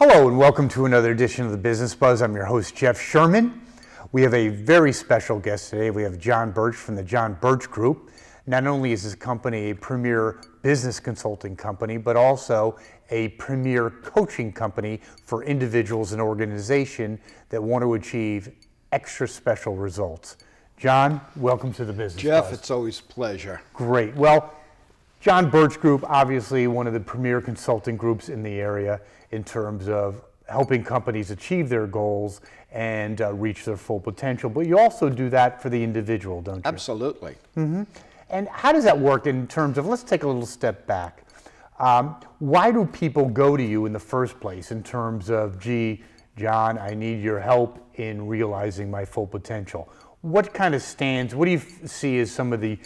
Hello and welcome to another edition of the Business Buzz. I'm your host, Jeff Sherman. We have a very special guest today. We have John Birch from the John Birch Group. Not only is his company a premier business consulting company, but also a premier coaching company for individuals and organizations that want to achieve extra special results. John, welcome to the Business Jeff, Buzz. it's always a pleasure. Great. Well, John Birch Group, obviously one of the premier consulting groups in the area in terms of helping companies achieve their goals and reach their full potential. But you also do that for the individual, don't you? Absolutely. Mm-hmm. And how does that work in terms of, let's take a little step back. Why do people go to you in the first place in terms of, gee, John, I need your help in realizing my full potential? What kind of what do you see as some of the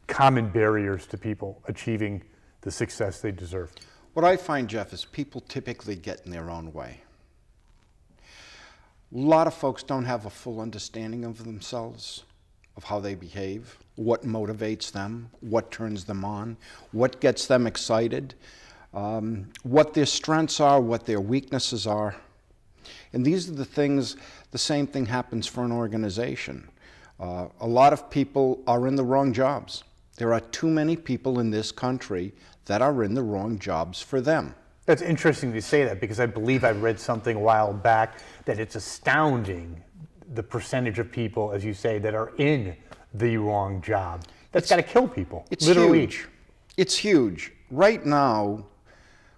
common barriers to people achieving the success they deserve? What I find, Jeff, is people typically get in their own way. A lot of folks don't have a full understanding of themselves, of how they behave, what motivates them, what turns them on, what gets them excited, what their strengths are, what their weaknesses are. And these are the things, the same thing happens for an organization. A lot of people are in the wrong jobs. There are too many people in this country that are in the wrong jobs for them. That's interesting to say that, because I believe I read something a while back that it's astounding the percentage of people, as you say, that are in the wrong job. That's got to kill people. It's literally huge. It's huge. Right now,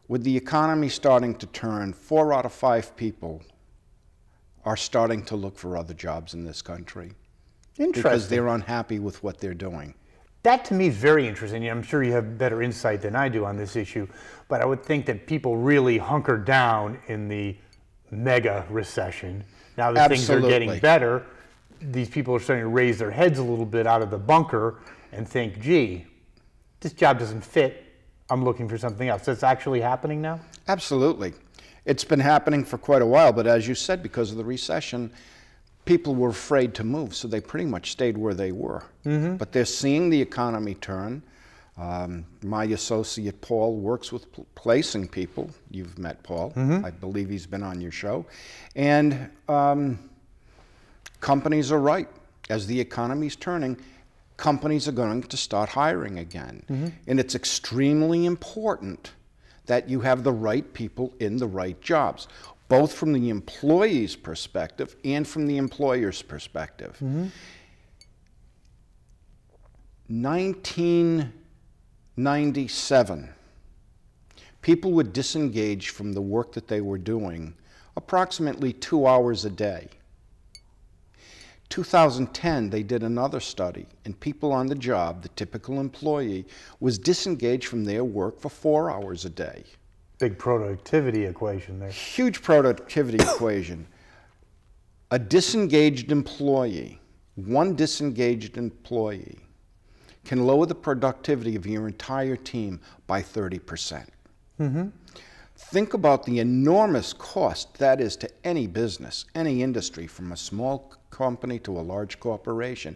with the economy starting to turn, 4 out of 5 people are starting to look for other jobs in this country. Interesting. Because they're unhappy with what they're doing. That to me is very interesting. I'm sure you have better insight than I do on this issue, but I would think that people really hunkered down in the mega recession. Now that things are getting better, these people are starting to raise their heads a little bit out of the bunker and think, gee, this job doesn't fit. I'm looking for something else. That's actually happening now? Absolutely. It's been happening for quite a while, but as you said, because of the recession, people were afraid to move, so they pretty much stayed where they were. Mm-hmm. But they're seeing the economy turn. My associate Paul works with placing people. You've met Paul. Mm-hmm. I believe he's been on your show. And companies are right. As the economy's turning, companies are going to start hiring again. Mm-hmm. And it's extremely important that you have the right people in the right jobs, both from the employee's perspective and from the employer's perspective. Mm-hmm. 1997, people would disengage from the work that they were doing approximately 2 hours a day. 2010, they did another study, and people on the job, the typical employee, was disengaged from their work for 4 hours a day. Big productivity equation there. Huge productivity equation. A disengaged employee, one disengaged employee, can lower the productivity of your entire team by 30%. Mm-hmm. Think about the enormous cost that is to any business, any industry, from a small company to a large corporation.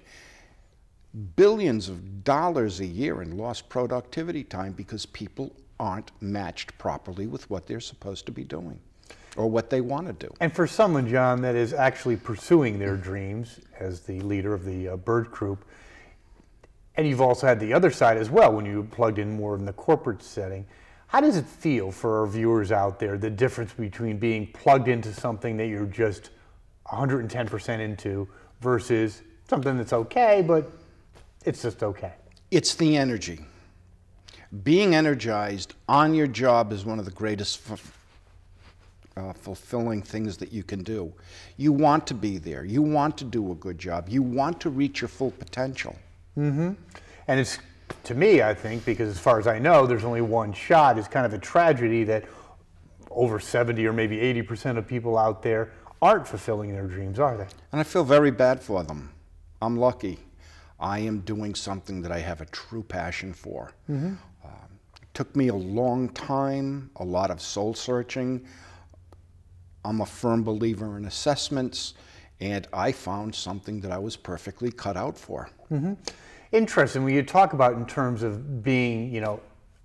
Billions of dollars a year in lost productivity time because people aren't matched properly with what they're supposed to be doing or what they want to do. And for someone, John, that is actually pursuing their dreams as the leader of the Birch Group, and you've also had the other side as well when you plugged in more in the corporate setting, how does it feel for our viewers out there, the difference between being plugged into something that you're just 110% into versus something that's okay, but it's just okay? It's the energy. Being energized on your job is one of the greatest fulfilling things that you can do. You want to be there. You want to do a good job. You want to reach your full potential. Mm-hmm. And it's, to me, I think, because as far as I know, there's only one shot, it's kind of a tragedy that over 70 or maybe 80% of people out there aren't fulfilling their dreams, are they? And I feel very bad for them. I'm lucky. I am doing something that I have a true passion for. Mm-hmm. It took me a long time, a lot of soul searching. I'm a firm believer in assessments, and I found something that I was perfectly cut out for. Mm-hmm. Interesting. When you talk about in terms of being,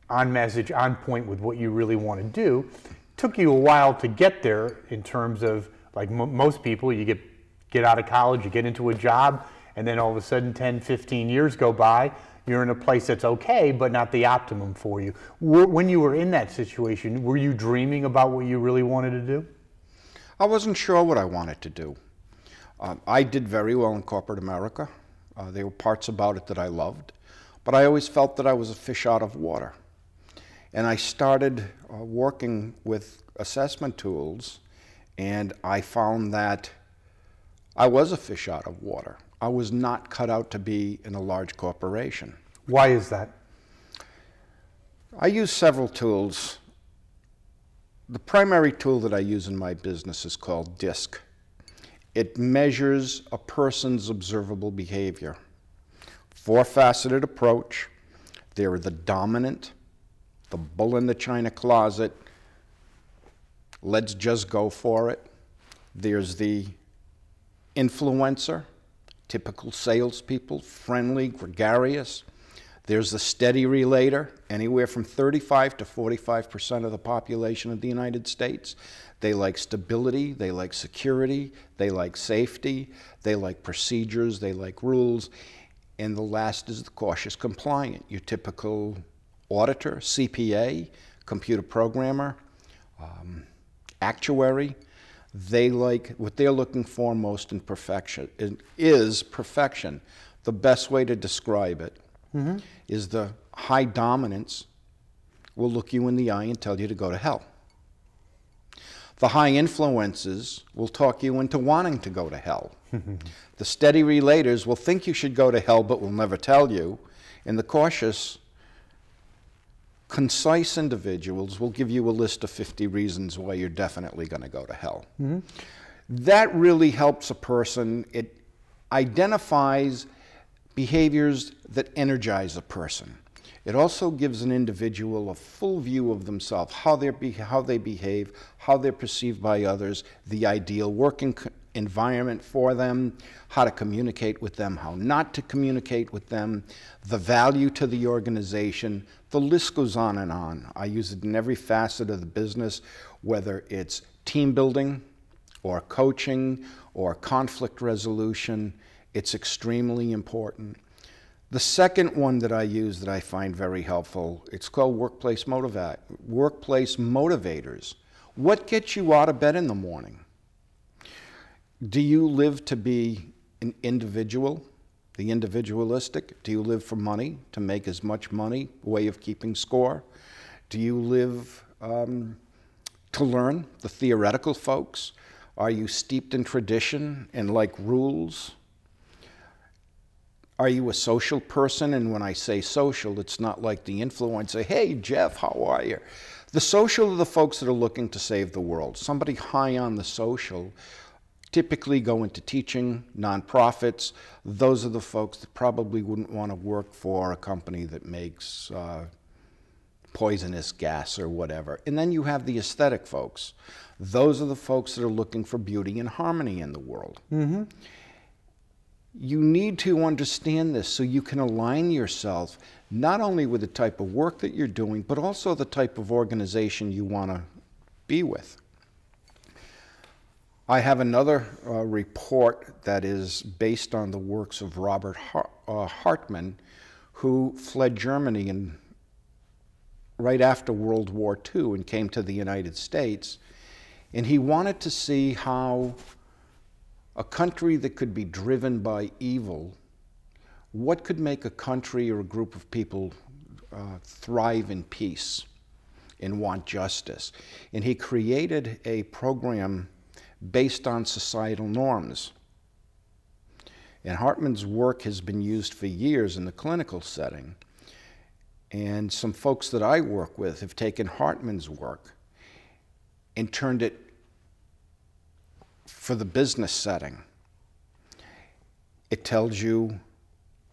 on message, on point with what you really want to do, Took you a while to get there in terms of, like most people, you get out of college, you get into a job, and then all of a sudden 10, 15 years go by, you're in a place that's okay, but not the optimum for you. When you were in that situation, were you dreaming about what you really wanted to do? I wasn't sure what I wanted to do. I did very well in corporate America. There were parts about it that I loved, but I always felt that I was a fish out of water. And I started working with assessment tools, and I found that I was a fish out of water. I was not cut out to be in a large corporation. Why is that? I use several tools. The primary tool that I use in my business is called DISC. It measures a person's observable behavior. Four-faceted approach. There are the dominant, the bull in the china closet, let's just go for it. There's the influencer, typical salespeople, friendly, gregarious. There's the steady relator, anywhere from 35 to 45% of the population of the United States. They like stability, they like security, they like safety, they like procedures, they like rules. And the last is the cautious compliant, your typical auditor, CPA, computer programmer, actuary. They like, what they're looking for most in perfection is perfection. The best way to describe it is the high dominance will look you in the eye and tell you to go to hell. The high influences will talk you into wanting to go to hell. The steady relators will think you should go to hell but will never tell you. And the cautious, concise individuals will give you a list of 50 reasons why you're definitely going to go to hell. That really helps a person. It identifies behaviors that energize a person. It also gives an individual a full view of themselves, how they behave, how they're perceived by others, the ideal working environment for them, how to communicate with them, how not to communicate with them, the value to the organization. The list goes on and on. I use it in every facet of the business, whether it's team building or coaching or conflict resolution. It's extremely important. The second one that I use that I find very helpful, it's called workplace motivators. What gets you out of bed in the morning? Do you live to be an individual, the individualistic? Do you live for money, to make as much money, way of keeping score? Do you live to learn, the theoretical folks? Are you steeped in tradition and like rules? Are you a social person? And when I say social, it's not like the influencer, hey, Jeff, how are you? The social are the folks that are looking to save the world. Somebody high on the social typically go into teaching, nonprofits. Those are the folks that probably wouldn't want to work for a company that makes poisonous gas or whatever. And then you have the aesthetic folks. Those are the folks that are looking for beauty and harmony in the world. You need to understand this so you can align yourself not only with the type of work that you're doing, but also the type of organization you want to be with. I have another report that is based on the works of Robert Hartman, who fled Germany right after World War II and came to the United States. And he wanted to see how a country that could be driven by evil, what could make a country or a group of people thrive in peace and want justice. And he created a program based on societal norms. And Hartman's work has been used for years in the clinical setting. And some folks that I work with have taken Hartman's work and turned it for the business setting. It tells you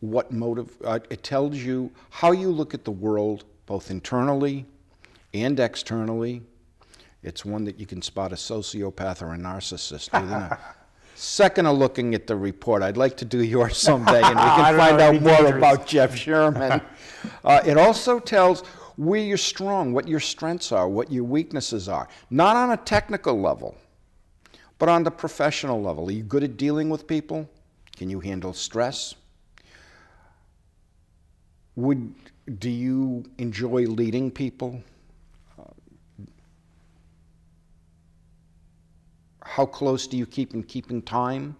what it tells you how you look at the world, both internally and externally. It's one that you can spot a sociopath or a narcissist within a second of looking at the report. I'd like to do yours someday, and we can find out more about Jeff Sherman. It also tells where you're strong, what your strengths are, what your weaknesses are. Not on a technical level, but on the professional level. Are you good at dealing with people? Can you handle stress? Do you enjoy leading people? How close do you keep in keeping time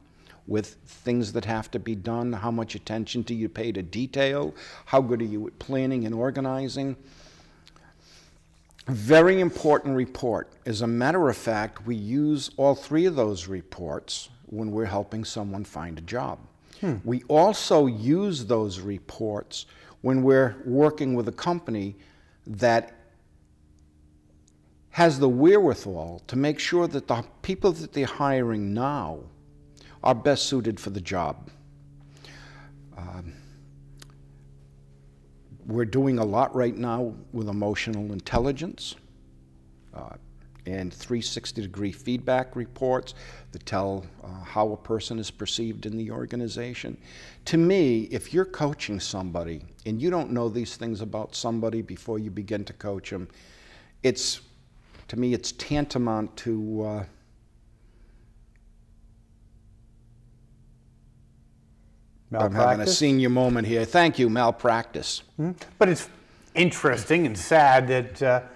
with things that have to be done? How much attention do you pay to detail? How good are you at planning and organizing? Very important report. As a matter of fact, we use all three of those reports when we're helping someone find a job. We also use those reports when we're working with a company that has the wherewithal to make sure that the people that they're hiring now are best suited for the job. We're doing a lot right now with emotional intelligence and 360-degree feedback reports that tell how a person is perceived in the organization. To me, if you're coaching somebody and you don't know these things about somebody before you begin to coach them, to me, it's tantamount to I'm having a senior moment here. Thank you, malpractice. But it's interesting and sad that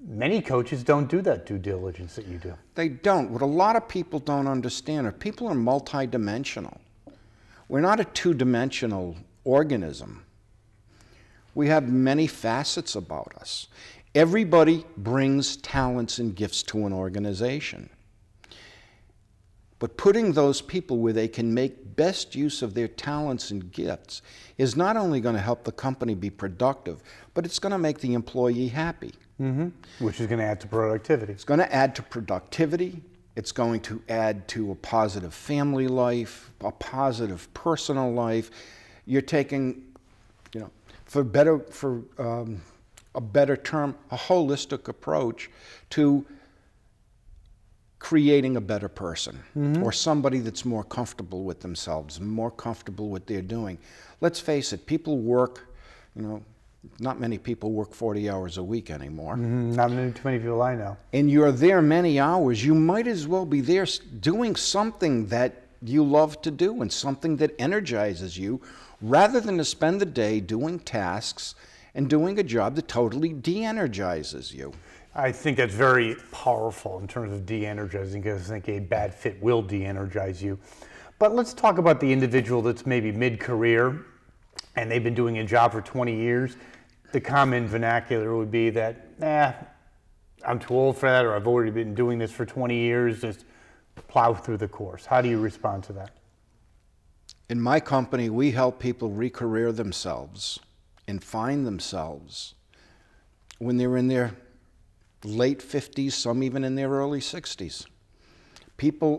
many coaches don't do that due diligence that you do. They don't. What a lot of people don't understand are people are multidimensional. We're not a two-dimensional organism. We have many facets about us. Everybody brings talents and gifts to an organization. But putting those people where they can make best use of their talents and gifts is not only going to help the company be productive, but it's going to make the employee happy. Which is going to add to productivity. It's going to add to productivity. It's going to add to a positive family life, a positive personal life. You're taking, for a better term, a holistic approach to creating a better person or somebody that's more comfortable with themselves, more comfortable with what they're doing. Let's face it, people work, not many people work 40 hours a week anymore. Not too many people I know. And you're there many hours. You might as well be there doing something that you love to do and something that energizes you, rather than to spend the day doing tasks and doing a job that totally de-energizes you. I think that's very powerful in terms of de-energizing, because I think a bad fit will de-energize you. But let's talk about the individual that's maybe mid-career and they've been doing a job for 20 years. The common vernacular would be that, I'm too old for that, or I've already been doing this for 20 years, just plow through the course. How do you respond to that? In my company, we help people re-career themselves and find themselves when they're in their late 50s, some even in their early 60s.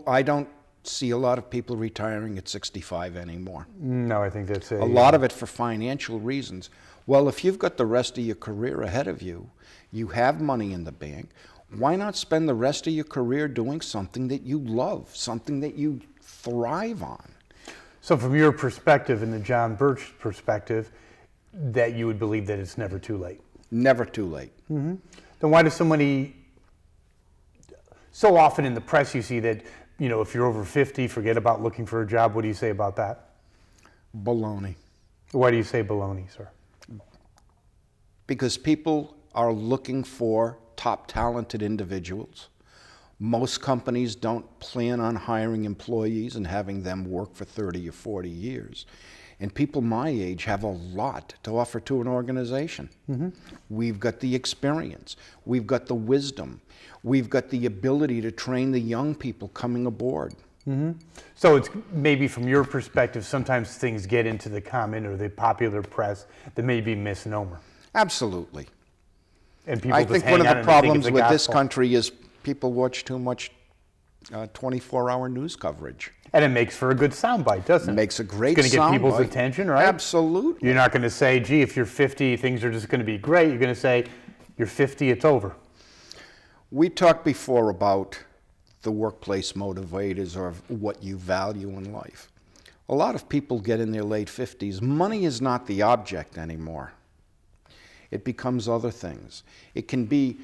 I don't see a lot of people retiring at 65 anymore. No, I think that's a lot of it for financial reasons. Well, if you've got the rest of your career ahead of you, you have money in the bank, why not spend the rest of your career doing something that you love, something that you thrive on? So from your perspective and the John Birch perspective, that you would believe that it's never too late? Never too late. Then why does somebody, so often in the press you see that, if you're over 50, forget about looking for a job. What do you say about that? Baloney. Why do you say baloney, sir? Because people are looking for top talented individuals. Most companies don't plan on hiring employees and having them work for 30 or 40 years. And people my age have a lot to offer to an organization. We've got the experience. We've got the wisdom. We've got the ability to train the young people coming aboard. So it's maybe from your perspective, sometimes things get into the common or the popular press that may be misnomer. Absolutely. And people I just think hang one of out the and they think problems it's with the this gospel. country is people watch too much 24-hour news coverage. And it makes for a good soundbite, doesn't it? It makes a great soundbite. It's going to get people's attention, right? Absolutely. You're not going to say, gee, if you're 50, things are just going to be great. You're going to say, you're 50, it's over. We talked before about the workplace motivators or what you value in life. A lot of people get in their late 50s. Money is not the object anymore. It becomes other things. It can be